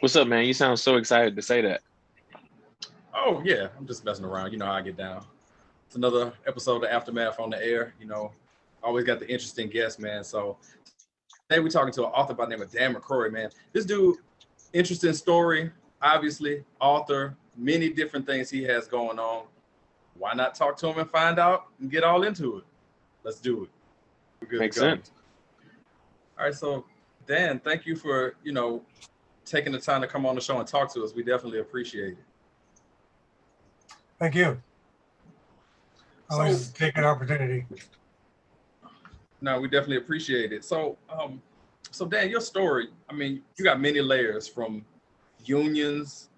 What's up, man? You sound so excited to say that. Oh yeah, I'm just messing around. You know how I get down. It's another episode of Aftermath on the air. Always got the interesting guests, man. So today we're talking to an author by the name of Dan McCrory, man. This dude, interesting story, obviously, author, many different things he has going on. Why not talk to him and find out and get all into it? Let's do it. We're good to Makes go. sense. All right, so Dan, thank you for taking the time to come on the show and talk to us. We definitely appreciate it. Thank you. So Always take an opportunity. no, we definitely appreciate it. So Dan, your story, I mean, you got many layers from unions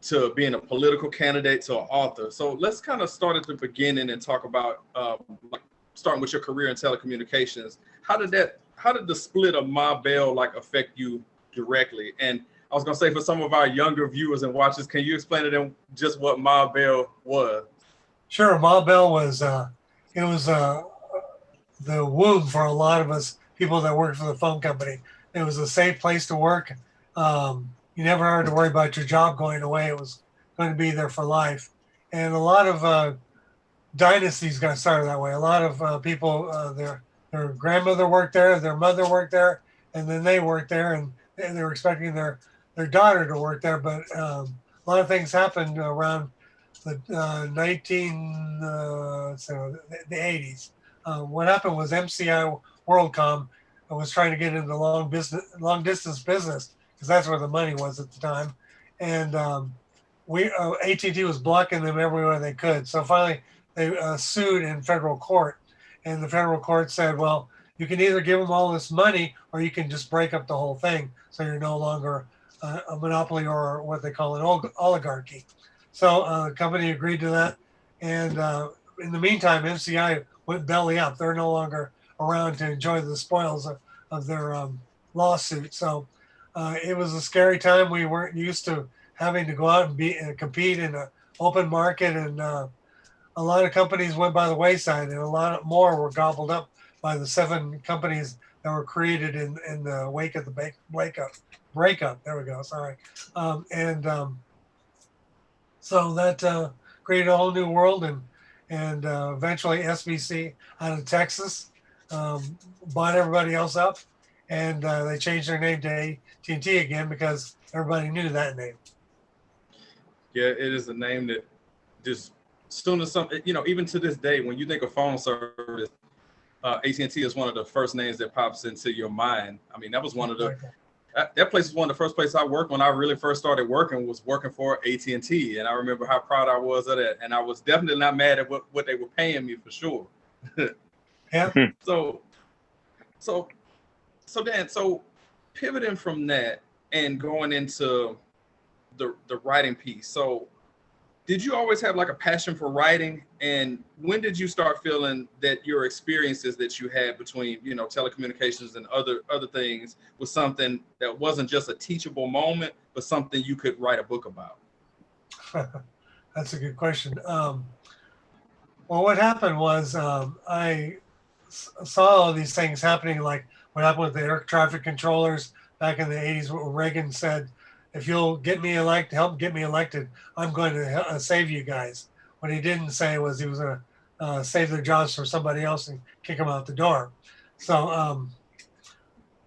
to being a political candidate to an author. So let's kind of start at the beginning and talk about like starting with your career in telecommunications. How did the split of Ma Bell like affect you directly? And I was gonna say for some of our younger viewers and watchers, can you explain to them just what Ma Bell was? Sure, Ma Bell was it was the womb for a lot of us people that worked for the phone company. It was a safe place to work. You never had to worry about your job going away. It was going to be there for life. And a lot of dynasties got started that way. A lot of people, their grandmother worked there, their mother worked there, and then they worked there, and they were expecting their daughter to work there. But a lot of things happened around the 80s. What happened was MCI WorldCom was trying to get into long distance business because that's where the money was at the time, and we AT&T was blocking them everywhere they could. So finally, they sued in federal court, and the federal court said, "Well, you can either give them all this money, or you can just break up the whole thing, so you're no longer a monopoly or what they call an oligarchy." So the company agreed to that, and in the meantime, MCI went belly up. They're no longer around to enjoy the spoils of their lawsuit. So it was a scary time. We weren't used to having to go out and compete in an open market, and a lot of companies went by the wayside, and a lot more were gobbled up by the 7 companies that were created in the wake of the breakup. There we go. Sorry, and so that created a whole new world, and eventually SBC out of Texas bought everybody else up, and they changed their name to AT&T again because everybody knew that name. Yeah, it is a name that just soon as something, even to this day, when you think of phone service, AT&T is one of the first names that pops into your mind. I mean, that was one of the that place was one of the first places I worked when I really first started working, was working for AT&T. And I remember how proud I was of that. And I was definitely not mad at what they were paying me, for sure. Yeah. So Dan, pivoting from that and going into the writing piece. So did you always have like a passion for writing? And when did you start feeling that your experiences that you had between, telecommunications and other things was something that wasn't just a teachable moment, but something you could write a book about? That's a good question. Well, what happened was I saw all these things happening, like what happened with the air traffic controllers back in the 80s, where Reagan said, if you'll help get me elected, I'm going to save you guys. What he didn't say was he was going to save their jobs for somebody else and kick them out the door. So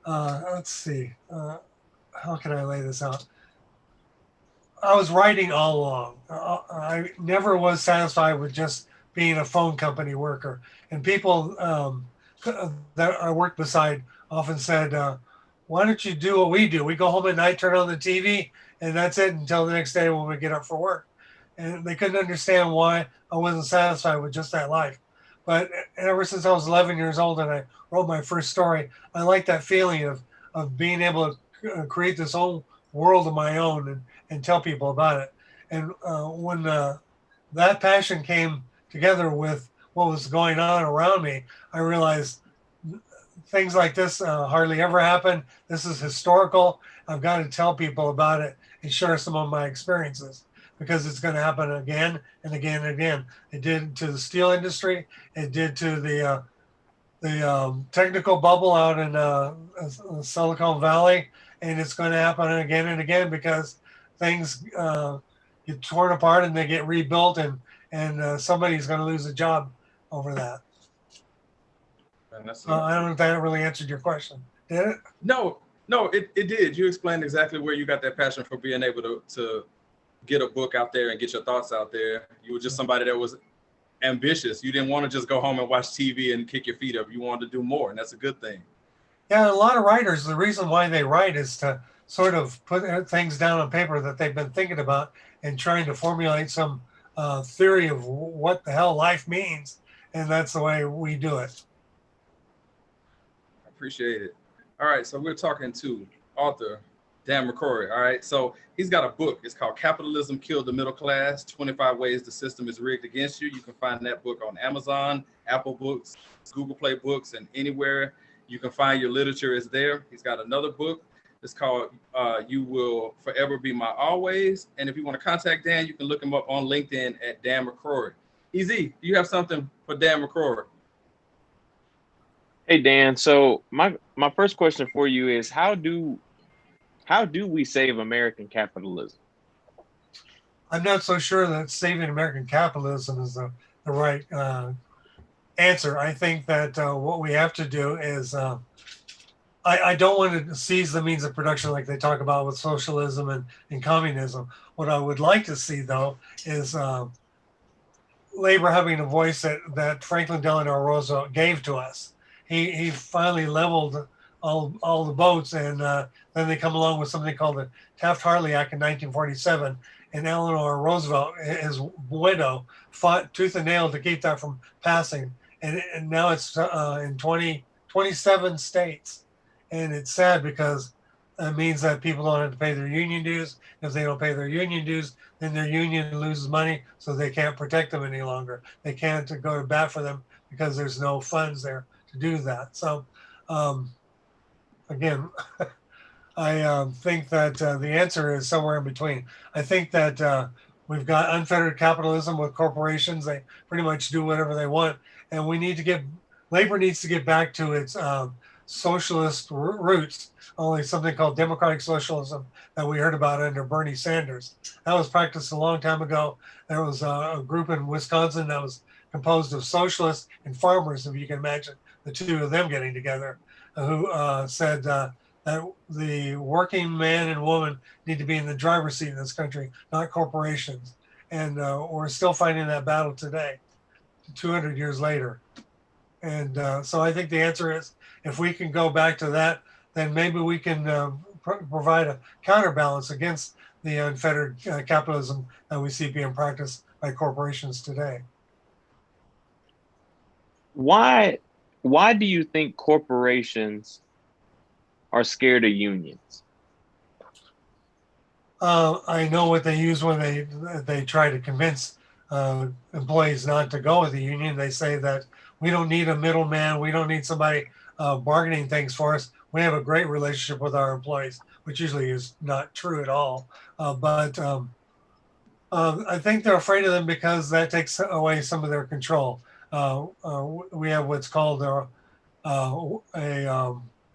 let's see. How can I lay this out? I was writing all along. I never was satisfied with just being a phone company worker. And people that I worked beside often said, why don't you do what we do? We go home at night, turn on the TV, and that's it until the next day when we get up for work. And they couldn't understand why I wasn't satisfied with just that life. But ever since I was 11 years old and I wrote my first story, I liked that feeling of being able to create this whole world of my own and tell people about it. And when that passion came together with what was going on around me, I realized things like this hardly ever happen. This is historical. I've got to tell people about it and share some of my experiences, because it's going to happen again and again and again. It did to the steel industry. It did to the technical bubble out in Silicon Valley, and it's going to happen again and again because things get torn apart and they get rebuilt, and somebody's going to lose a job over that. And that's I don't know if that really answered your question. Did it? No, it did. You explained exactly where you got that passion for being able to get a book out there and get your thoughts out there. You were just somebody that was ambitious. You didn't want to just go home and watch TV and kick your feet up. You wanted to do more, and that's a good thing. Yeah, a lot of writers, the reason why they write is to sort of put things down on paper that they've been thinking about and trying to formulate some theory of what the hell life means. And that's the way we do it. I appreciate it. All right, so we're talking to author Dan McCrory. All right, so he's got a book. It's called Capitalism Kills the Middle Class, 25 Ways the System is Rigged Against You. You can find that book on Amazon, Apple Books, Google Play Books, and anywhere you can find your literature is there. He's got another book. It's called You Will Forever Be My Always. And if you want to contact Dan, you can look him up on LinkedIn at Dan McCrory. Easy, do you have something for Dan McCrory? Hey Dan, so my first question for you is how do we save American capitalism? I'm not so sure that saving American capitalism is the right answer. I think that what we have to do is I don't want to seize the means of production like they talk about with socialism and communism. What I would like to see, though, is labor having a voice that Franklin Delano Roosevelt gave to us. He finally leveled all the boats, and then they come along with something called the Taft-Hartley Act in 1947, and Eleanor Roosevelt, his widow, fought tooth and nail to keep that from passing, and now it's in 27 states. And it's sad because it means that people don't have to pay their union dues. If they don't pay their union dues, then their union loses money, so they can't protect them any longer. They can't go to bat for them because there's no funds there to do that. So, again, I think that the answer is somewhere in between. I think that we've got unfettered capitalism with corporations. They pretty much do whatever they want. And labor needs to get back to its socialist roots, only something called democratic socialism that we heard about under Bernie Sanders. That was practiced a long time ago. There was a group in Wisconsin that was composed of socialists and farmers, if you can imagine the two of them getting together, who said that the working man and woman need to be in the driver's seat in this country, not corporations. And we're still fighting that battle today, 200 years later. And so I think the answer is, if we can go back to that, then maybe we can provide a counterbalance against the unfettered capitalism that we see being practiced by corporations today. Why do you think corporations are scared of unions? I know what they use when they try to convince employees not to go with the union. They say that we don't need a middleman. We don't need somebody bargaining things for us. We have a great relationship with our employees, which usually is not true at all. But I think they're afraid of them because that takes away some of their control. We have what's called a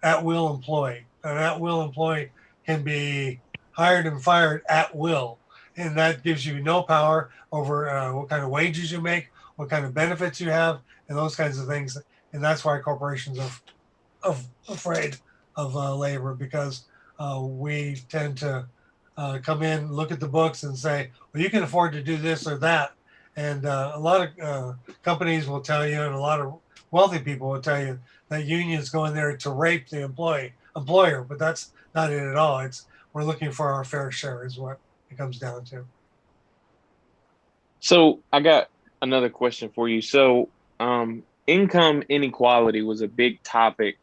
at-will employee. An at-will employee can be hired and fired at will, and that gives you no power over what kind of wages you make, what kind of benefits you have, and those kinds of things. And that's why corporations are afraid of labor, because we tend to come in, look at the books and say, well, you can afford to do this or that. And a lot of companies will tell you, and a lot of wealthy people will tell you, that unions go in there to rape the employer, but that's not it at all. We're looking for our fair share is what it comes down to. So I got another question for you. So income inequality was a big topic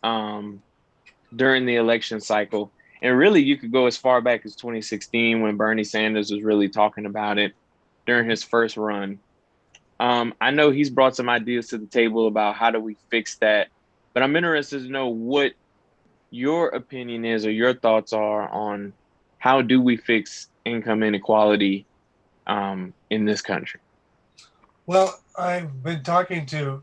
during the election cycle. And really, you could go as far back as 2016 when Bernie Sanders was really talking about it during his first run. I know he's brought some ideas to the table about how do we fix that, but I'm interested to know what your opinion is or your thoughts are on how do we fix income inequality in this country. Well, I've been talking to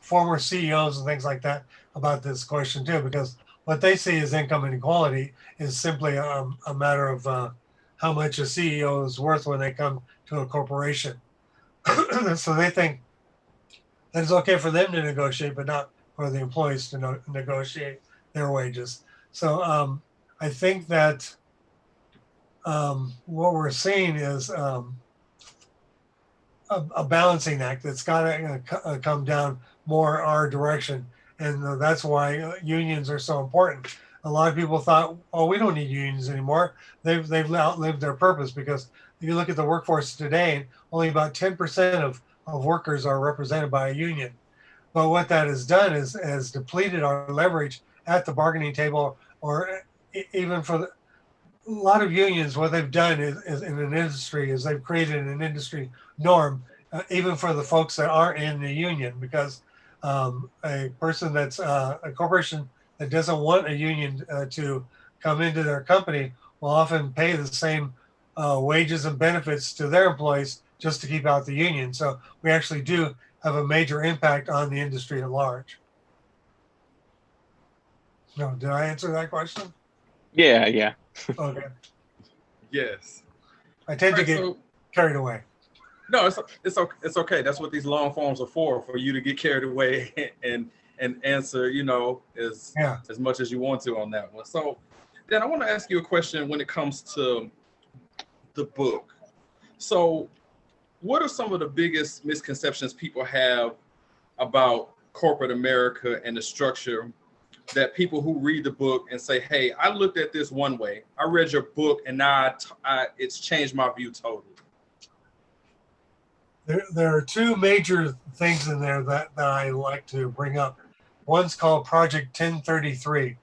former CEOs and things like that about this question too, because what they see as income inequality is simply a matter of how much a CEO is worth when they come to a corporation. So they think that it's okay for them to negotiate, but not for the employees to negotiate their wages. So I think that what we're seeing is a balancing act that's got to come down more our direction. And that's why unions are so important. A lot of people thought, oh, we don't need unions anymore. They've outlived their purpose, because if you look at the workforce today, only about 10% of workers are represented by a union. But what that has done is has depleted our leverage at the bargaining table, or even for a lot of unions. What they've done is in an industry is they've created an industry norm, even for the folks that aren't in the union, because a person that's a corporation that doesn't want a union to come into their company will often pay the same wages and benefits to their employees just to keep out the union. So we actually do have a major impact on the industry at large. No, did I answer that question? Yeah. Okay. Yes. I tend to get carried away. No, it's okay. That's what these long forms are for you to get carried away and answer, as much as you want to on that one. So then I want to ask you a question when it comes to the book. So what are some of the biggest misconceptions people have about corporate America and the structure, that people who read the book and say, hey, I looked at this one way, I read your book, and now it's changed my view totally? There are two major things in there that I like to bring up. One's called Project 1033.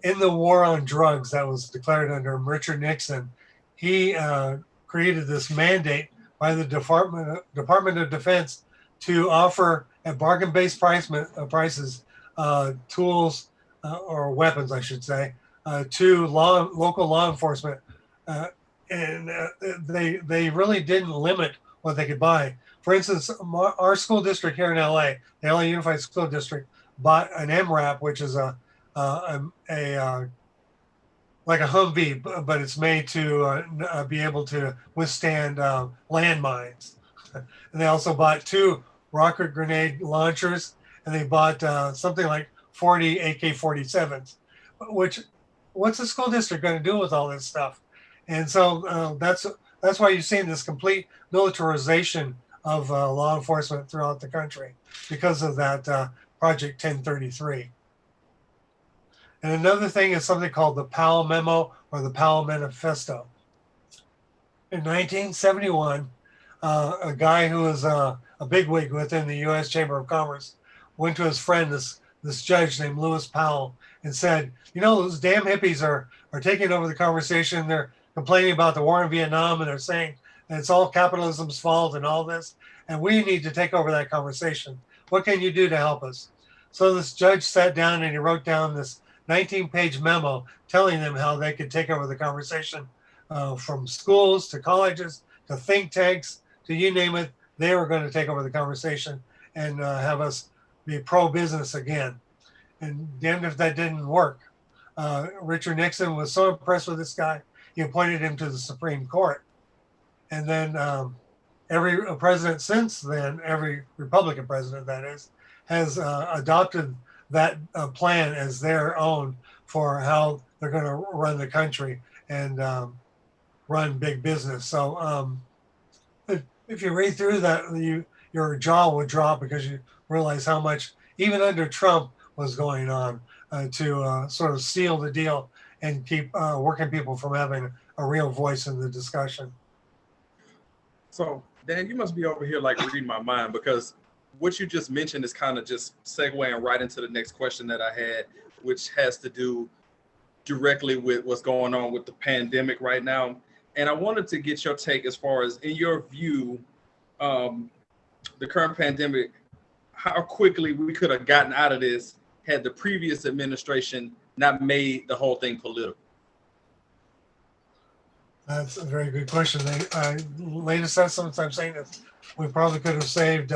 In the war on drugs that was declared under Richard Nixon, he created this mandate by the Department of Defense to offer at bargain-based prices tools or weapons, I should say, to local law enforcement, and they really didn't limit what they could buy. For instance, our school district here in LA, the LA Unified School District, bought an MRAP, which is like a Humvee, but it's made to be able to withstand landmines. And they also bought 2 rocket grenade launchers, and they bought something like 40 AK-47s. What's the school district going to do with all this stuff? And so that's why you've seen this complete militarization of law enforcement throughout the country, because of that Project 1033. And another thing is something called the Powell Memo or the Powell Manifesto. In 1971, a guy who was a bigwig within the U.S. Chamber of Commerce went to his friend, this judge named Lewis Powell, and said, those damn hippies are taking over the conversation. They're complaining about the war in Vietnam, and they're saying that it's all capitalism's fault and all this, and we need to take over that conversation. What can you do to help us? So this judge sat down and he wrote down this 19-page memo telling them how they could take over the conversation, from schools to colleges to think tanks to you name it. They were going to take over the conversation and have us be pro-business again. And damned if that didn't work. Richard Nixon was so impressed with this guy, he appointed him to the Supreme Court. And then every president since then, every Republican president that is, has adopted that plan as their own for how they're going to run the country and run big business. So if you read through that, your jaw would drop, because you realize how much, even under Trump, was going on to sort of seal the deal and keep working people from having a real voice in the discussion. So, Dan, you must be over here like reading my mind, because what you just mentioned is kind of just segueing right into the next question that I had, which has to do directly with what's going on with the pandemic right now. And I wanted to get your take as far as, in your view, the current pandemic, how quickly we could have gotten out of this had the previous administration not made the whole thing political. That's a very good question. Latest estimates I'm saying that we probably could have saved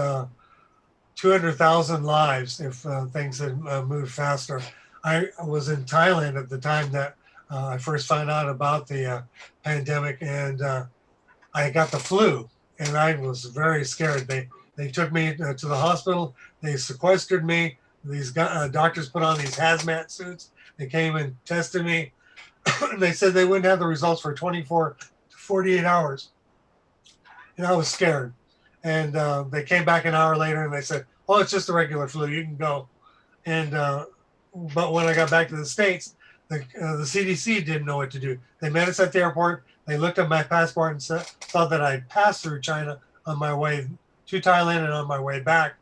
200,000 lives if things had moved faster. I was in Thailand at the time that I first found out about the pandemic, and I got the flu, and I was very scared. They took me to the hospital. They sequestered me. These doctors put on these hazmat suits. They came and tested me. They said they wouldn't have the results for 24 to 48 hours. And I was scared. And they came back an hour later and they said, "Oh, it's just a regular flu. You can go." And but when I got back to the States, the CDC didn't know what to do. They met us at the airport. They looked at my passport and thought that I passed through China on my way to Thailand and on my way back.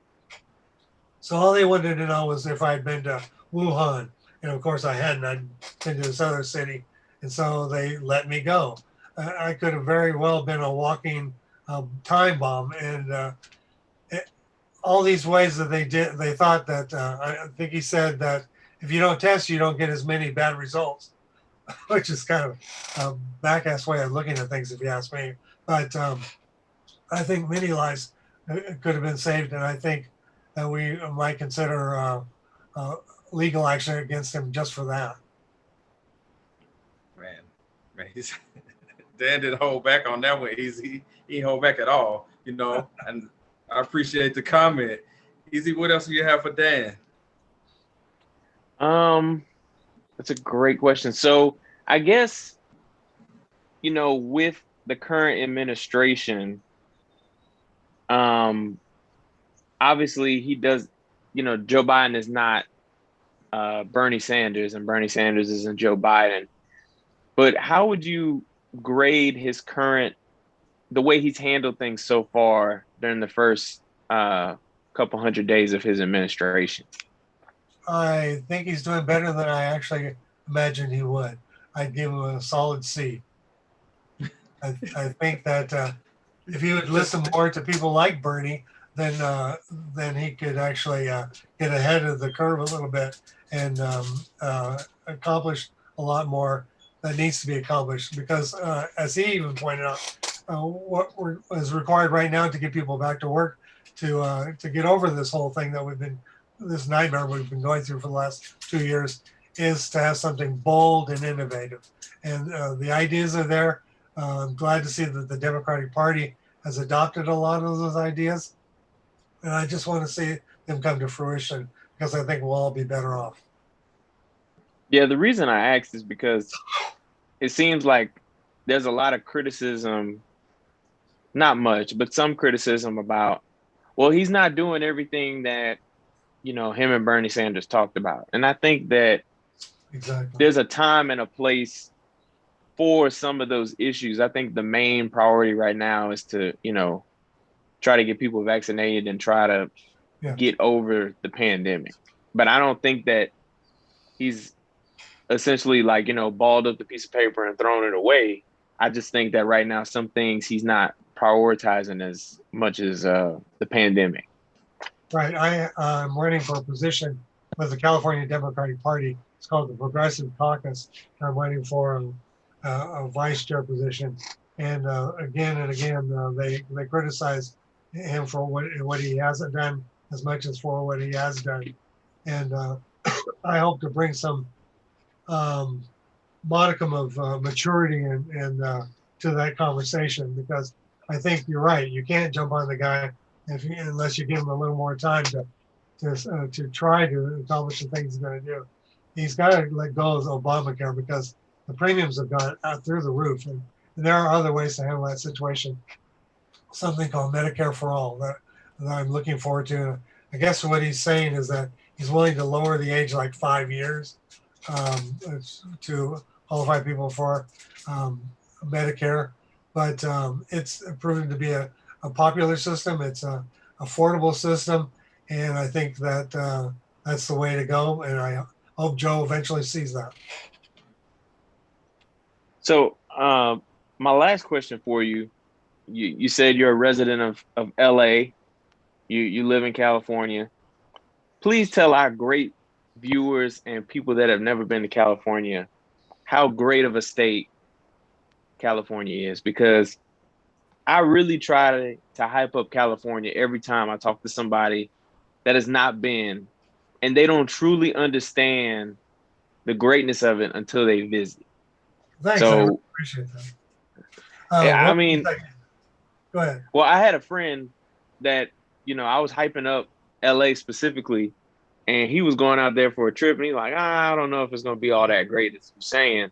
So all they wanted to know was if I'd been to Wuhan. And of course I hadn't. I'd been to this other city. And so they let me go. I could have very well been a walking time bomb. And all these ways that they thought that, I think he said that if you don't test, you don't get as many bad results, which is kind of a back-ass way of looking at things, if you ask me. But I think many lives could have been saved, and I think that we might consider legal action against him just for that. Man, Dan didn't hold back on that one. He didn't hold back at all, you know. And I appreciate the comment. Easy, what else do you have for Dan? That's a great question. So I guess, with the current administration, obviously he does, Joe Biden is not Bernie Sanders, and Bernie Sanders isn't Joe Biden. But how would you grade the way he's handled things so far during the first couple hundred days of his administration? I think he's doing better than I actually imagined he would. I'd give him a solid C. I think that if he would listen more to people like Bernie, then he could actually get ahead of the curve a little bit and accomplish a lot more that needs to be accomplished. Because as he even pointed out, what is required right now to get people back to work, to get over this whole thing that this nightmare we've been going through for the last 2 years, is to have something bold and innovative. And the ideas are there. I'm glad to see that the Democratic Party has adopted a lot of those ideas. And I just want to see them come to fruition, because I think we'll all be better off. Yeah, the reason I asked is because it seems like there's a lot of criticism, not much, but some criticism about, well, he's not doing everything that, him and Bernie Sanders talked about. And I think that there's a time and a place for some of those issues. I think the main priority right now is to, try to get people vaccinated and try to get over the pandemic. But I don't think that he's essentially balled up the piece of paper and thrown it away. I just think that right now, some things he's not prioritizing as much as the pandemic. Right. I'm running for a position with the California Democratic Party. It's called the Progressive Caucus. I'm running for a vice chair position. And again and again, they criticize him for what he hasn't done as much as for what he has done. And I hope to bring some modicum of maturity and to that conversation, because I think you're right. You can't jump on the guy unless you give him a little more time to try to accomplish the things he's going to do. He's got to let go of Obamacare, because the premiums have gone out through the roof, and there are other ways to handle that situation. Something called Medicare for All that I'm looking forward to. I guess what he's saying is that he's willing to lower the age 5 years to qualify people for Medicare, but it's proven to be a popular system. It's an affordable system, and I think that that's the way to go. And I hope Joe eventually sees that. So my last question for you, you said you're a resident of LA. You live in California. Please tell our great viewers and people that have never been to California how great of a state California is, because I really try to hype up California every time I talk to somebody that has not been, and they don't truly understand the greatness of it until they visit. Thanks, I So appreciate that. I mean, go ahead. well, I had a friend that, I was hyping up LA specifically, and he was going out there for a trip, and he's like, I don't know if it's gonna be all that great as you're saying.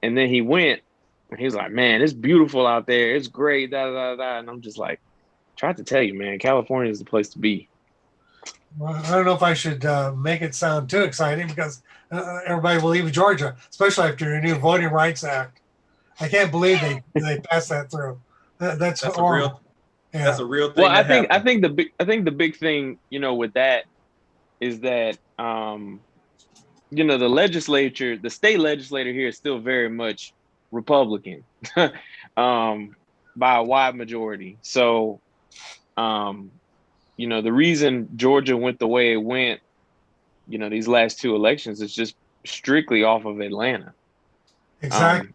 And then he went, and he's like, man, it's beautiful out there, it's great, da da da. And I'm just like, tried to tell you, man, California is the place to be. Well, I don't know if I should make it sound too exciting because everybody will leave Georgia, especially after your new Voting Rights Act. I can't believe they passed that through. That's horrible. That's a real thing. Well, I think the big thing, with that is that the legislature, the state legislature here is still very much Republican by a wide majority. So the reason Georgia went the way it went, these last two elections is just strictly off of Atlanta. Exactly.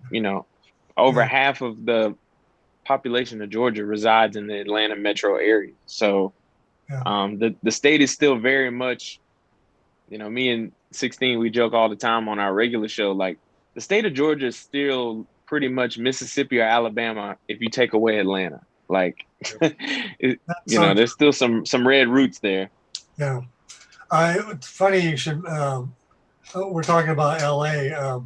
Over half of the population of Georgia resides in the Atlanta metro area. So the state is still very much, me and 16, we joke all the time on our regular show, like the state of Georgia is still pretty much Mississippi or Alabama if you take away Atlanta. Like, there's still some red roots there. Yeah. It's funny you should, we're talking about LA.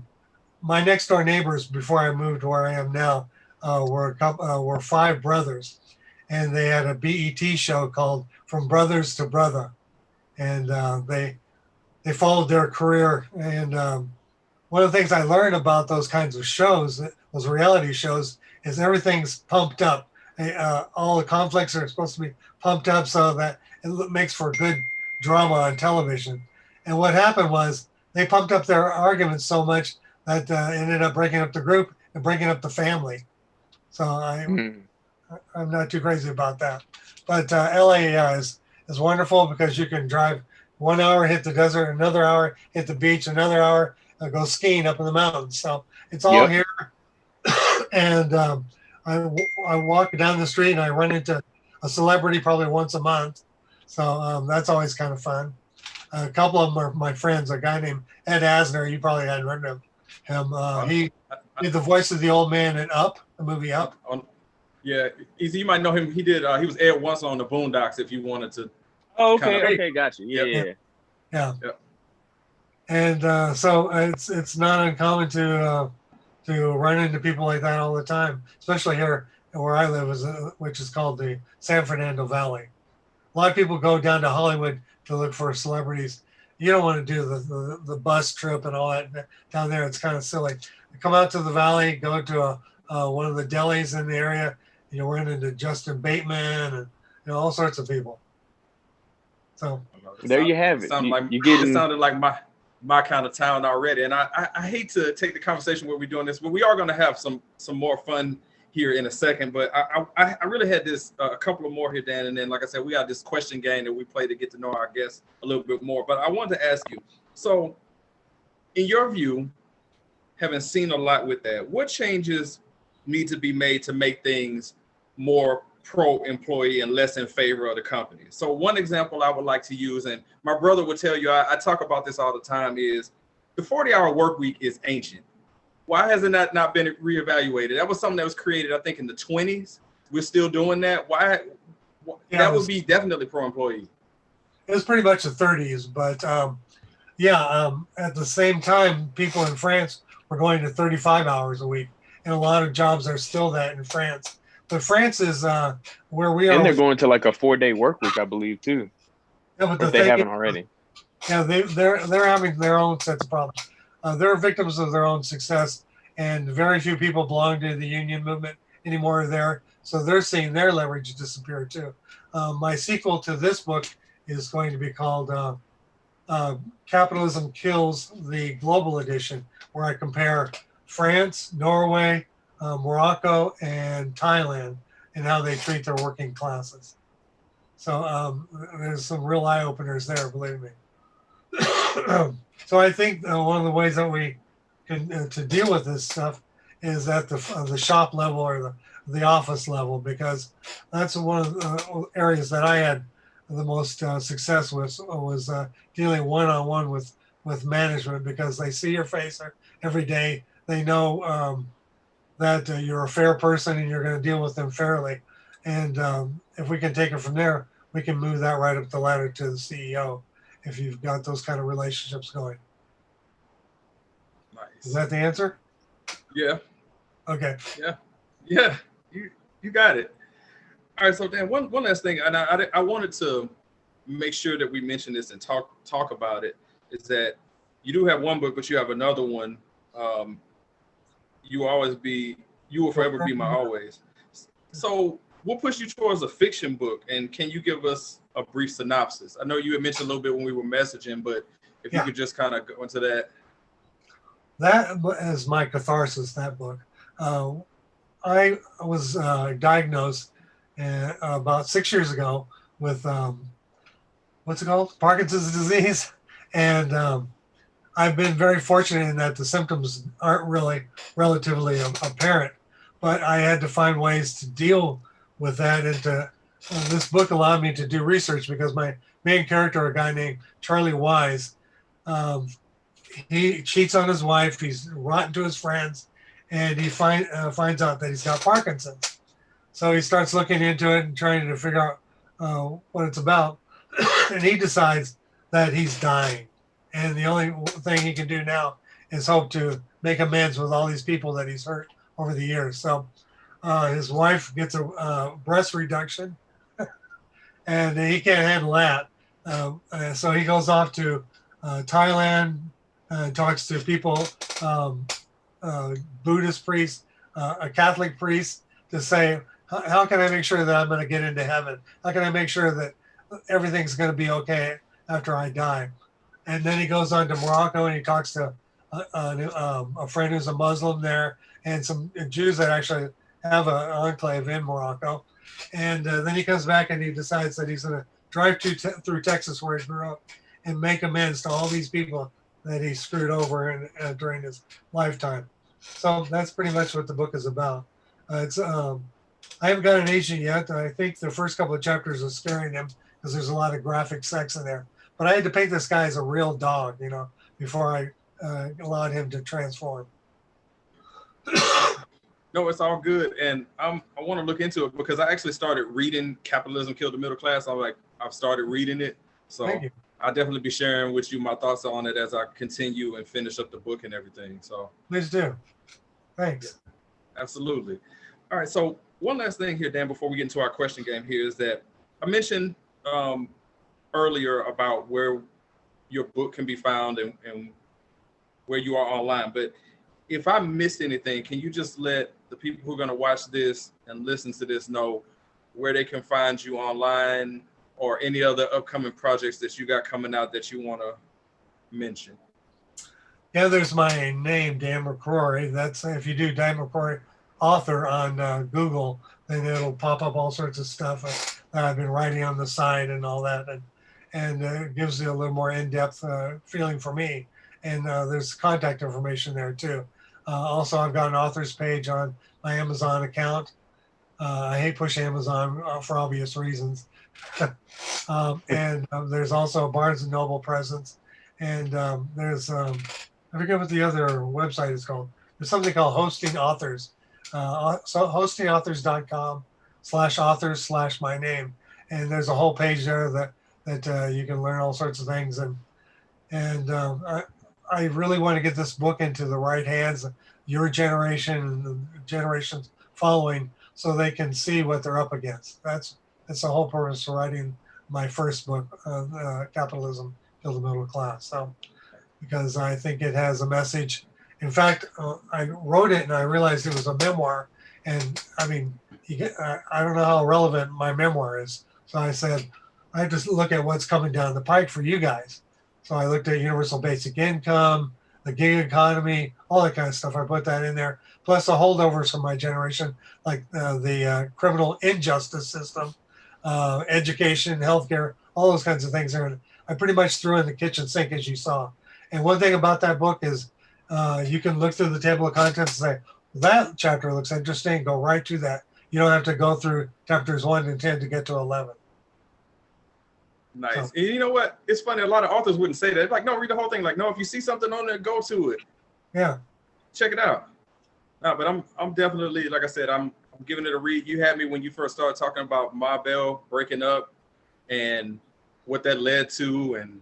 My next door neighbors before I moved to where I am now were five brothers, and they had a BET show called From Brothers to Brother. And they followed their career. And one of the things I learned about those kinds of shows, those reality shows, is everything's pumped up. All the conflicts are supposed to be pumped up so that it makes for good drama on television. And what happened was they pumped up their arguments so much that ended up breaking up the group and breaking up the family. So I'm not too crazy about that. But LA is wonderful because you can drive 1 hour, hit the desert, another hour, hit the beach, another hour, go skiing up in the mountains. So it's all here. And I walk down the street and I run into a celebrity probably once a month. So that's always kind of fun. A couple of them are my friends. A guy named Ed Asner, you probably hadn't heard of him. He did the voice of the old man in Up, the movie Up. Yeah, Easy, you might know him. He did. He was aired once on the Boondocks. If you wanted to. Oh, okay, gotcha. Yeah. And so it's not uncommon to run into people like that all the time, especially here where I live, which is called the San Fernando Valley. A lot of people go down to Hollywood to look for celebrities. You don't want to do the bus trip and all that down there. It's kind of silly. You come out to the valley, go to one of the delis in the area. Run into Justin Bateman and all sorts of people. So there you have it. It sounded like my kind of town already. And I hate to take the conversation where we're doing this, but we are going to have some more fun here in a second. But I really had this a couple of more here, Dan. And then, like I said, we got this question game that we play to get to know our guests a little bit more. But I wanted to ask you, so in your view, having seen a lot with that, what changes need to be made to make things more pro-employee and less in favor of the company? So one example I would like to use, and my brother would tell you, I talk about this all the time, is the 40-hour work week is ancient. Why hasn't that not been reevaluated? That was something that was created, I think, in the 20s. We're still doing that. Why? That would be definitely pro-employee. It was pretty much the 30s, but at the same time, people in France were going to 35 hours a week, and a lot of jobs are still that in France. But France is where we are. And they're going to like a 4-day work week, I believe, too. Yeah, but if they haven't already. Yeah, they're having their own sets of problems. They're victims of their own success, and very few people belong to the union movement anymore there. So they're seeing their leverage disappear too. My sequel to this book is going to be called Capitalism Kills, the Global Edition, where I compare France, Norway, Morocco, and Thailand, and how they treat their working classes. So there's some real eye openers there, believe me. So I think one of the ways that we can to deal with this stuff is at the shop level or the office level, because that's one of the areas that I had the most success with, was dealing one-on-one with with management because they see your face every day. They know that you're a fair person and you're going to deal with them fairly. And if we can take it from there, we can move that right up the ladder to the CEO if you've got those kind of relationships going. Nice. Is that the answer? Yeah. Okay. Yeah. You got it. All right. So Dan, one last thing, and I wanted to make sure that we mention this and talk about it, is that you do have one book, but you have another one. You will forever be my always. So what pushed you towards a fiction book, and can you give us a brief synopsis? I know you had mentioned a little bit when we were messaging, but if you could just kind of go into that. That is my catharsis, that book. I was diagnosed about 6 years ago with, what's it called? Parkinson's disease. And I've been very fortunate in that the symptoms aren't really relatively apparent, but I had to find ways to deal with that. And this book allowed me to do research because my main character, a guy named Charlie Wise, he cheats on his wife. He's rotten to his friends, and he finds out that he's got Parkinson's. So he starts looking into it and trying to figure out what it's about. And he decides that he's dying. And the only thing he can do now is hope to make amends with all these people that he's hurt over the years. So his wife gets a breast reduction, and he can't handle that. So he goes off to Thailand, talks to people, Buddhist priests, a Catholic priest, to say, how can I make sure that I'm going to get into heaven? How can I make sure that everything's going to be okay after I die? And then he goes on to Morocco and he talks to a friend who's a Muslim there and some Jews that actually have an enclave in Morocco. And then he comes back and he decides that he's going to drive through Texas where he grew up and make amends to all these people that he screwed over during his lifetime. So that's pretty much what the book is about. I haven't got an agent yet. I think the first couple of chapters are scaring him because there's a lot of graphic sex in there. But I had to paint this guy as a real dog, before I allowed him to transform. No, it's all good. And I want to look into it because I actually started reading Capitalism Killed the Middle Class. I've started reading it. So I'll definitely be sharing with you my thoughts on it as I continue and finish up the book and everything. So please do. Thanks. Yeah, absolutely. All right. So one last thing here, Dan, before we get into our question game here, is that I mentioned earlier about where your book can be found and where you are online. But if I missed anything, can you just let the people who are going to watch this and listen to this know where they can find you online or any other upcoming projects that you got coming out that you want to mention? Yeah, there's my name, Dan McCrory. That's if you do Dan McCrory author on Google, then it'll pop up all sorts of stuff that I've been writing on the side and all that. And it gives you a little more in-depth feeling for me. And there's contact information there too. Also, I've got an author's page on my Amazon account. I hate pushing Amazon for obvious reasons. And there's also a Barnes & Noble presence. And there's, I forget what the other website is called. There's something called Hosting Authors. So hostingauthors.com/authors/my name. And there's a whole page there that you can learn all sorts of things. And I really want to get this book into the right hands, your generation and the generations following, so they can see what they're up against. That's the whole purpose of writing my first book, Capitalism Kills the Middle Class. So, because I think it has a message. In fact, I wrote it and I realized it was a memoir. And I mean, I don't know how relevant my memoir is. So I said, I just look at what's coming down the pike for you guys. So I looked at universal basic income, the gig economy, all that kind of stuff. I put that in there, plus the holdovers from my generation, like the criminal injustice system, education, healthcare, all those kinds of things. I pretty much threw in the kitchen sink, as you saw. And one thing about that book is you can look through the table of contents and say, that chapter looks interesting, go right to that. You don't have to go through chapters 1 and 10 to get to 11. Nice. So, And you know what? It's funny. A lot of authors wouldn't say that. They're like, no, read the whole thing. Like, no, if you see something on there, go to it. yeah. Check it out. No, but I'm definitely, like I said, I'm giving it a read. You had me when you first started talking about Ma Bell breaking up and what that led to, and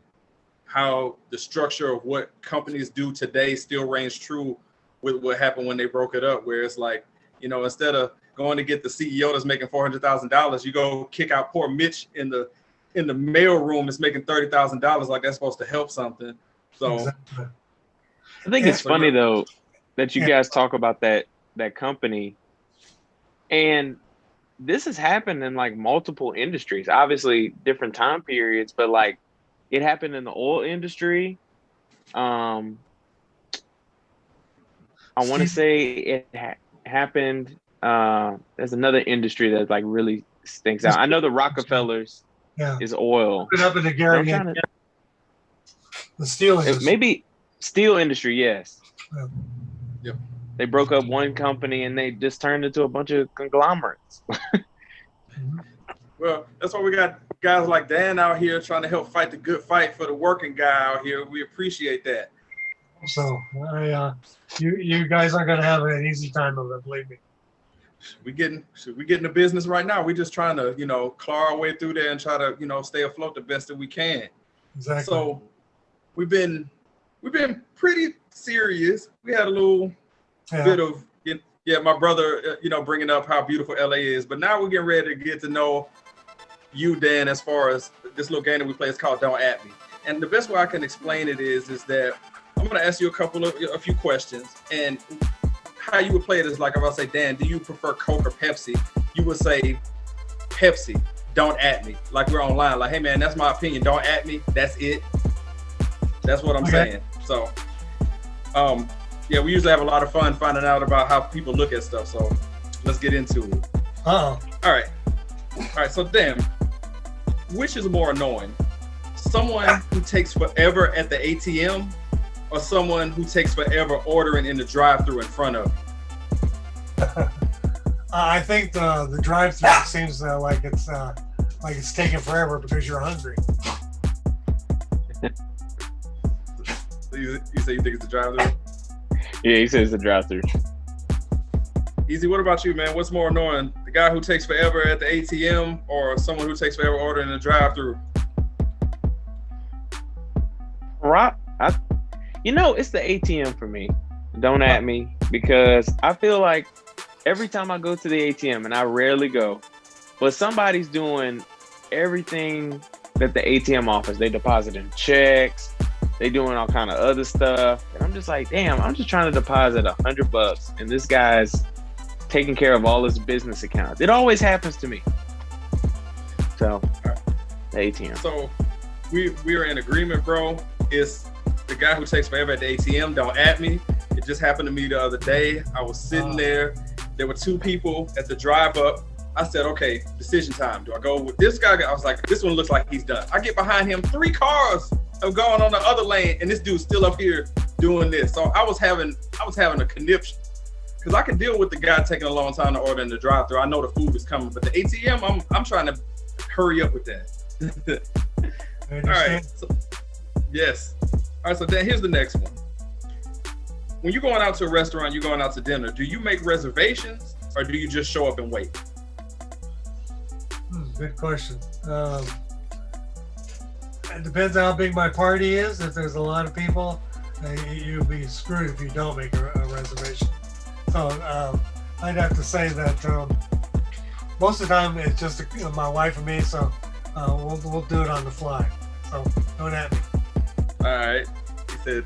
how the structure of what companies do today still reigns true with what happened when they broke it up, where it's like, you know, instead of going to get the CEO that's making $400,000, you go kick out poor Mitch in the mail room that's making $30,000, like that's supposed to help something. So Exactly. I think it's funny though that you guys talk about that company, and this has happened in like multiple industries, obviously different time periods, but like it happened in the oil industry. I want to say it happened. There's another industry that like really stinks out. I know the Rockefellers is oil. Put up in the Gary, the steel industry. Maybe steel industry, yes. Yeah. Yep. They broke up one company and they just turned into a bunch of conglomerates. Well, that's why we got guys like Dan out here trying to help fight the good fight for the working guy out here. We appreciate that. So you guys aren't going to have an easy time of it, believe me. We getting the business right now. We're just trying to, you know, claw our way through there and try to, you know, stay afloat the best that we can. Exactly. So we've been pretty serious. We had a little bit of, my brother, you know, bringing up how beautiful LA is. But now we're getting ready to get to know you, Dan, as far as this little game that we play is called Don't At Me. And the best way I can explain it is that I'm going to ask you a few questions. And how you would play it is like, if I say, Dan, do you prefer Coke or Pepsi? You would say Pepsi, don't at me. Like we're online, like, hey man, that's my opinion. Don't at me. That's it. That's what I'm saying. So, we usually have a lot of fun finding out about how people look at stuff. So let's get into it. All right. So Dan, which is more annoying? Someone who takes forever at the ATM or someone who takes forever ordering in the drive-thru in front of you? I think the drive-thru seems like it's taking forever because you're hungry. You say you think it's the drive-thru? Yeah, he says the drive-thru. Easy. What about you, man? What's more annoying, the guy who takes forever at the ATM or someone who takes forever ordering in the drive-thru? Right. It's the ATM for me. Don't at me, because I feel like every time I go to the ATM, and I rarely go, but somebody's doing everything that the ATM offers. They depositing checks, they doing all kind of other stuff, and I'm just like, damn, I'm just trying to deposit $100, and this guy's taking care of all his business accounts. It always happens to me. So, the ATM. So, we are in agreement, bro. It's the guy who takes forever at the ATM. Don't at me. It just happened to me the other day. I was sitting there. There were two people at the drive up. I said, okay, decision time. Do I go with this guy? I was like, this one looks like he's done. I get behind him. 3 cars are going on the other lane, and this dude's still up here doing this. So I was having a conniption, because I can deal with the guy taking a long time to order in the drive-thru. I know the food is coming, but the ATM, I'm trying to hurry up with that. All right. So, yes. All right. So then here's the next one. When you're going out to a restaurant, you're going out to dinner, do you make reservations or do you just show up and wait? Good question. It depends on how big my party is. If there's a lot of people, you'll be screwed if you don't make a reservation. So I'd have to say that most of the time it's just my wife and me, so we'll do it on the fly. So don't at me. All right. He said,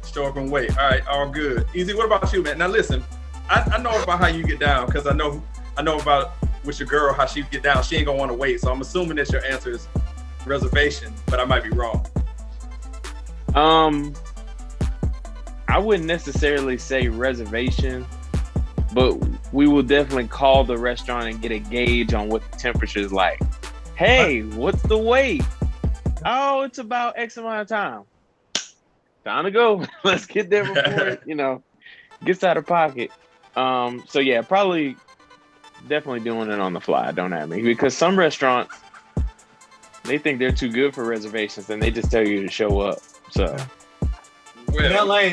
show up and wait. All right, all good. Easy. What about you, man? Now listen, I know about how you get down, because I know about with your girl how she get down. She ain't gonna want to wait. So I'm assuming that your answer is reservation, but I might be wrong. I wouldn't necessarily say reservation, but we will definitely call the restaurant and get a gauge on what the temperature is like. Hey, what's the wait? Oh, it's about X amount of time. Time to go. Let's get there before it, gets out of pocket. So yeah, probably definitely doing it on the fly. Don't at me, because some restaurants, They think they're too good for reservations, and they just tell you to show up. So, in LA,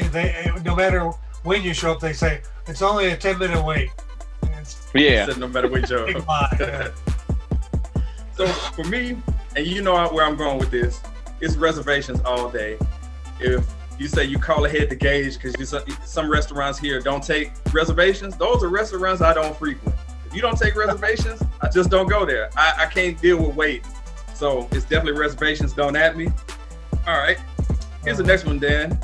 no matter when you show up, they say it's only a 10-minute wait. Yeah. No matter what you show up. So for me, and you know where I'm going with this, it's reservations all day. If you say you call ahead to gauge because some restaurants here don't take reservations, those are restaurants I don't frequent. If you don't take reservations, I just don't go there. I can't deal with wait. So it's definitely reservations, don't at me. All right, here's the next one, Dan.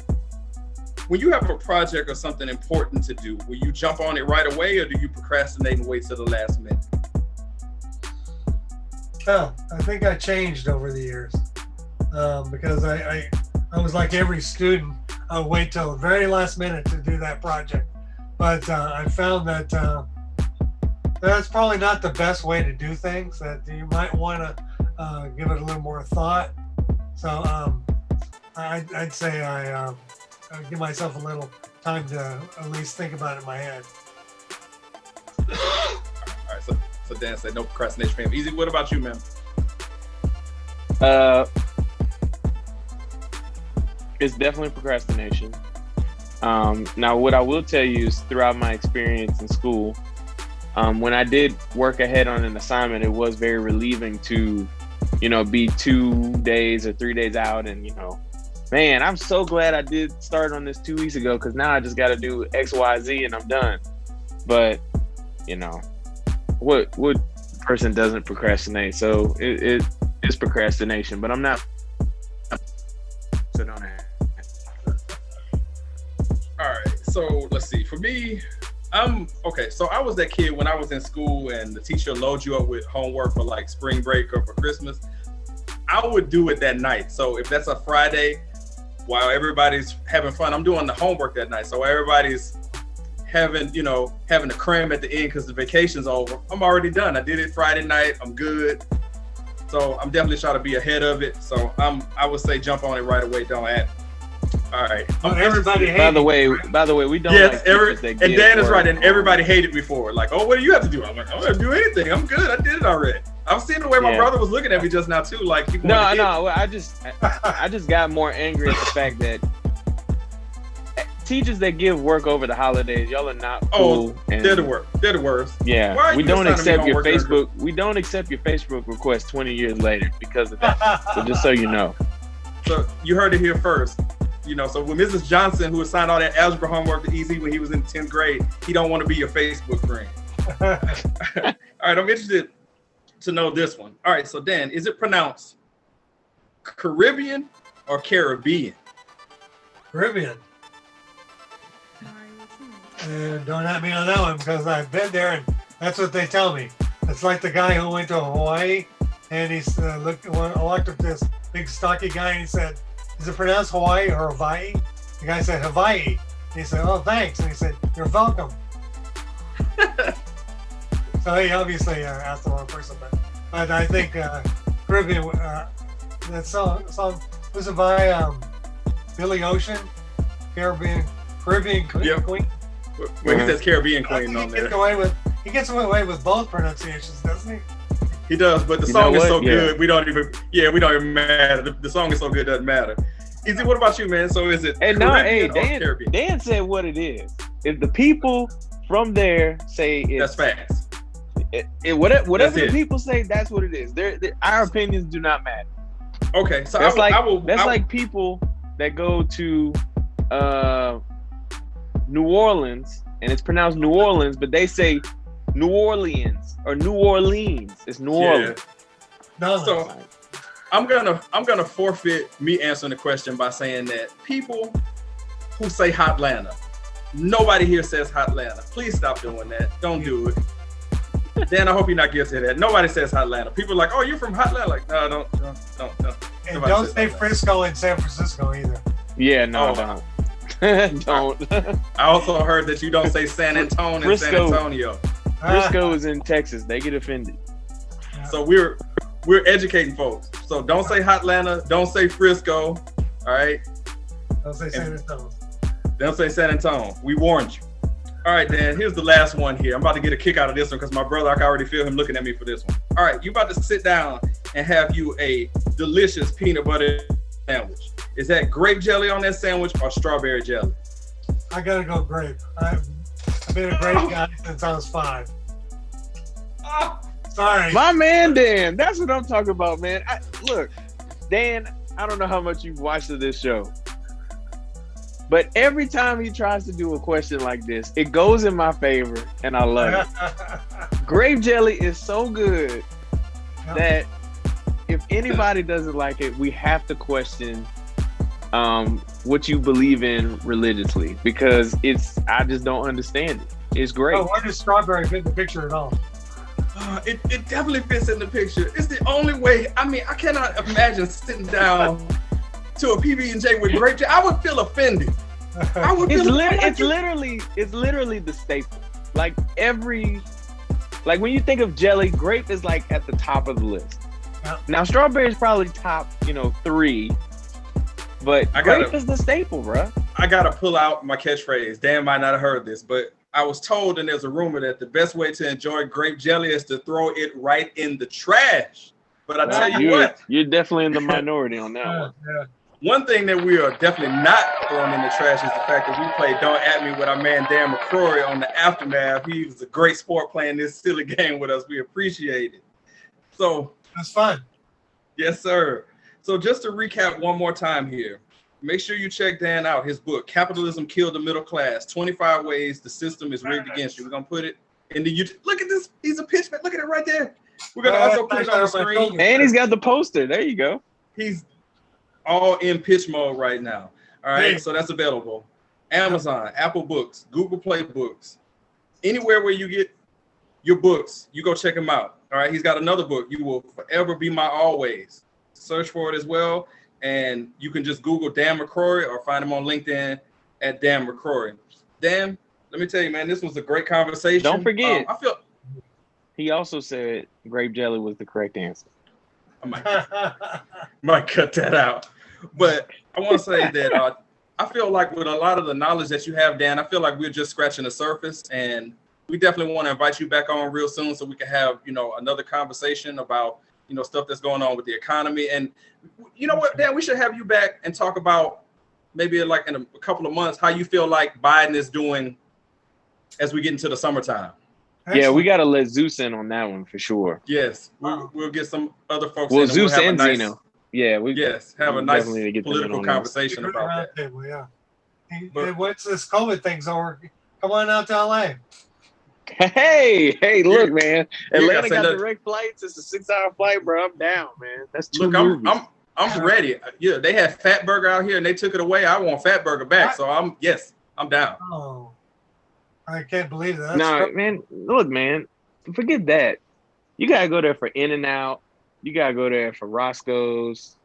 When you have a project or something important to do, will you jump on it right away or do you procrastinate and wait till the last minute? Oh, I think I changed over the years because I was like every student. I would wait till the very last minute to do that project. But I found that that's probably not the best way to do things, that you might want to give it a little more thought. So I'd say I give myself a little time to at least think about it in my head. All right, so Dan said no procrastination for him. Easy, what about you, man? It's definitely procrastination. Now, what I will tell you is throughout my experience in school, when I did work ahead on an assignment, it was very relieving to, be 2 days or 3 days out and, man, I'm so glad I did start on this 2 weeks ago because now I just got to do X, Y, Z and I'm done. But, what person doesn't procrastinate? So it is procrastination, but I'm not. Sit on that. All right, so let's see. For me, so I was that kid when I was in school and the teacher loads you up with homework for like spring break or for Christmas. I would do it that night. So if that's a Friday, while everybody's having fun, I'm doing the homework that night. So everybody's having a cram at the end because the vacation's over. I'm already done. I did it Friday night. I'm good. So I'm definitely trying to be ahead of it. So I would say jump on it right away. Don't add. All right. Everybody hates. By the way, we don't. Yes, like and Dan is right. And everybody hated before. Like, oh, what do you have to do? I'm like, I'm gonna do anything. I'm good. I did it already. I'm seeing the way my brother was looking at me just now too. Like, no. I just got more angry at the fact that teachers that give work over the holidays, y'all are not cool. Oh, they're the worst. They're the worst. Yeah, we don't accept your Facebook. We don't accept your Facebook request 20 years later because of that. So just so you know. So you heard it here first. So when Mrs. Johnson, who assigned all that algebra homework to Easy when he was in 10th grade, he don't want to be your Facebook friend. All right, I'm interested to know this one. All right, so Dan, is it pronounced Caribbean or Caribbean? Caribbean. And don't at me on that one because I've been there and that's what they tell me. It's like the guy who went to Hawaii and he's walked up to this big stocky guy and he said, "Is it pronounced Hawaii or Hawaii?" The guy said Hawaii. And he said, "Oh, thanks." And he said, "You're welcome." So he obviously asked the wrong person, but I think Caribbean. That song was it by Billy Ocean, Caribbean Queen. Well, he says Caribbean Queen on there. He gets away with both pronunciations, doesn't he? He does, but the song is so good, we don't even matter. The song is so good, it doesn't matter. Easy, what about you, man? So is it Caribbean or Caribbean? Dan said what it is. If the people from there say it's... That's facts. Whatever the people say, that's what it is. Our opinions do not matter. Okay, so that's like people that go to New Orleans, and it's pronounced New Orleans, but they say New Orleans or New Orleans. It's New Orleans. No. So I'm gonna forfeit me answering the question by saying that people who say Hotlanta, nobody here says Hotlanta. Please stop doing that. Don't do it. Dan, I hope you're not guilty of that. Nobody says Hotlanta. People are like, "Oh, you're from Hotlanta." Like, no, don't. And don't say Frisco in San Francisco either. Yeah, no, don't. Don't. I also heard that you don't say San Antonio and San Antonio. Frisco is in Texas. They get offended. So we're educating folks. So don't say Hotlanta. Don't say Frisco. All right. Don't say San Antonio. Don't say San Antonio. We warned you. All right, Dan. Here's the last one here. I'm about to get a kick out of this one because my brother, I can already feel him looking at me for this one. All right, you about to sit down and have you a delicious peanut butter sandwich. Is that grape jelly on that sandwich or strawberry jelly? I gotta go grape. I've been a grape guy since I was 5. Sorry. My man, Dan. That's what I'm talking about, man. Look, Dan, I don't know how much you've watched of this show, but every time he tries to do a question like this, it goes in my favor, and I love it. Grape jelly is so good that if anybody doesn't like it, we have to question what you believe in religiously, because I just don't understand it. It's great. Oh, where does strawberry fit in the picture at all? It definitely fits in the picture. It's the only way. I mean, I cannot imagine sitting down to a PB&J with grape jelly. I would feel offended. It's literally the staple. Like when you think of jelly, grape is like at the top of the list. Yeah. Now strawberry is probably top, 3, but grape is the staple, bro. I gotta pull out my catchphrase. Dan might not have heard this, but I was told, and there's a rumor, that the best way to enjoy grape jelly is to throw it right in the trash. But I tell you what, you're definitely in the minority on that one. Yeah. One thing that we are definitely not throwing in the trash is the fact that we played Don't At Me with our man Dan McCrory on the Aftermath. He was a great sport playing this silly game with us. We appreciate it. So that's fun. Yes, sir. So just to recap one more time here, make sure you check Dan out, his book, Capitalism Killed the Middle Class, 25 Ways the System is Rigged Against You. We're going to put it in the YouTube. Look at this. He's a pitch man. Look at it right there. We're going to also put it on the screen. And he's got the poster. There you go. He's all in pitch mode right now. All right, so that's available. Amazon, Apple Books, Google Play Books, anywhere where you get your books, you go check him out. All right, he's got another book, You Will Forever Be My Always. Search for it as well, and you can just Google Dan McCrory or find him on LinkedIn at Dan McCrory. Dan, let me tell you, man, this was a great conversation. Don't forget, he also said grape jelly was the correct answer. I might cut that out. But I want to say that I feel like with a lot of the knowledge that you have, Dan, I feel like we're just scratching the surface, and we definitely want to invite you back on real soon so we can have, another conversation about, stuff that's going on with the economy. And you know what, Dan, we should have you back and talk about maybe like in a couple of months, how you feel like Biden is doing as we get into the summertime. Excellent. Yeah, we got to let Zeus in on that one for sure. Yes, we'll get some other folks in. Well, Zeus and Zeno. Yeah, have a nice political conversation about that. Table, yeah. Once this COVID thing's over, come on out to LA. Hey, look, man. Atlanta got direct flights. It's a 6-hour flight, bro. I'm down, man. That's two movies. I'm ready. Yeah, they had Fat Burger out here and they took it away. I want Fat Burger back. So I'm down. Oh, I can't believe that. No, man. Look, man. Forget that. You gotta go there for In-N-Out. You gotta go there for Roscoe's.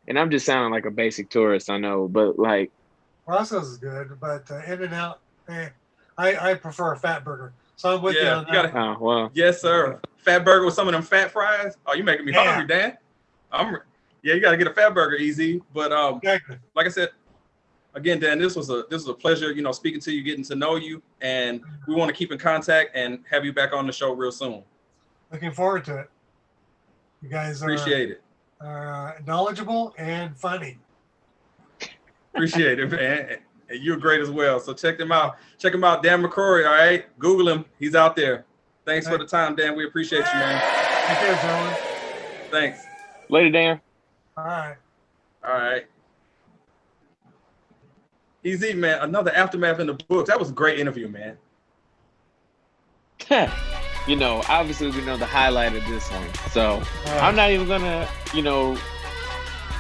And I'm just sounding like a basic tourist, I know, but like Roscoe's is good, but In-N-Out, I prefer a Fat Burger. So I'm with you on that. Oh, well. Yes, sir. Fat Burger with some of them fat fries. Oh, you making me hungry, Dan. You gotta get a Fat Burger easy. But exactly. Like I said, again, Dan, this was a pleasure, speaking to you, getting to know you, and we want to keep in contact and have you back on the show real soon. Looking forward to it. You guys appreciate it. Knowledgeable and funny. Appreciate it, man. And you're great as well. So check them out. Check him out, Dan McCrory. All right, Google him. He's out there. Thanks for the time, Dan. We appreciate you, man. Take care, gentlemen. Thanks. Later, Dan. All right. Easy, man. Another Aftermath in the books. That was a great interview, man. Obviously we know the highlight of this one. So I'm not even gonna,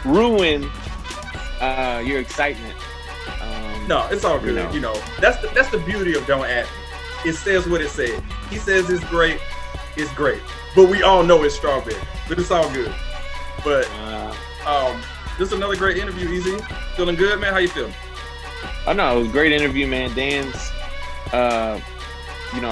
ruin your excitement. No, it's all good. That's the beauty of Don't At Me. It says what it said. He says it's great. It's great. But we all know it's strawberry. But it's all good. But this is another great interview, Easy. Feeling good, man? How you feeling? Oh no, it was a great interview, man. Dan's a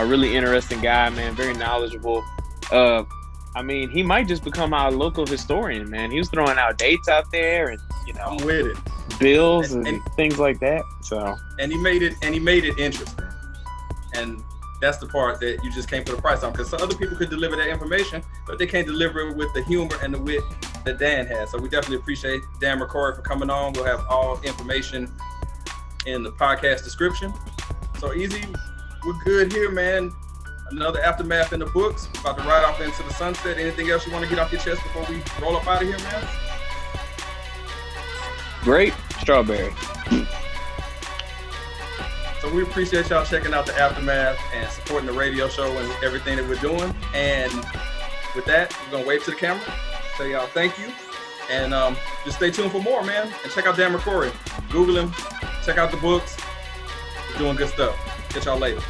really interesting guy, man, very knowledgeable. He might just become our local historian, man. He was throwing out dates out there and, I'm with it. Bills and things like that. So and he made it interesting. And That's the part that you just can't put a price on, because some other people could deliver that information, but they can't deliver it with the humor and the wit that Dan has. So we definitely appreciate Dan McCrory for coming on. We'll have all information in the podcast description. So Easy, we're good here, man. Another aftermath in the books. About to ride off into the sunset. Anything else you want to get off your chest before we roll up out of here, man? Grape, strawberry. So we appreciate y'all checking out the aftermath and supporting the radio show and everything that we're doing. And with that, we're gonna wave to the camera, tell y'all thank you, and just stay tuned for more, man. And check out Dan McCrory. Google him, check out the books. He's doing good stuff. Catch y'all later.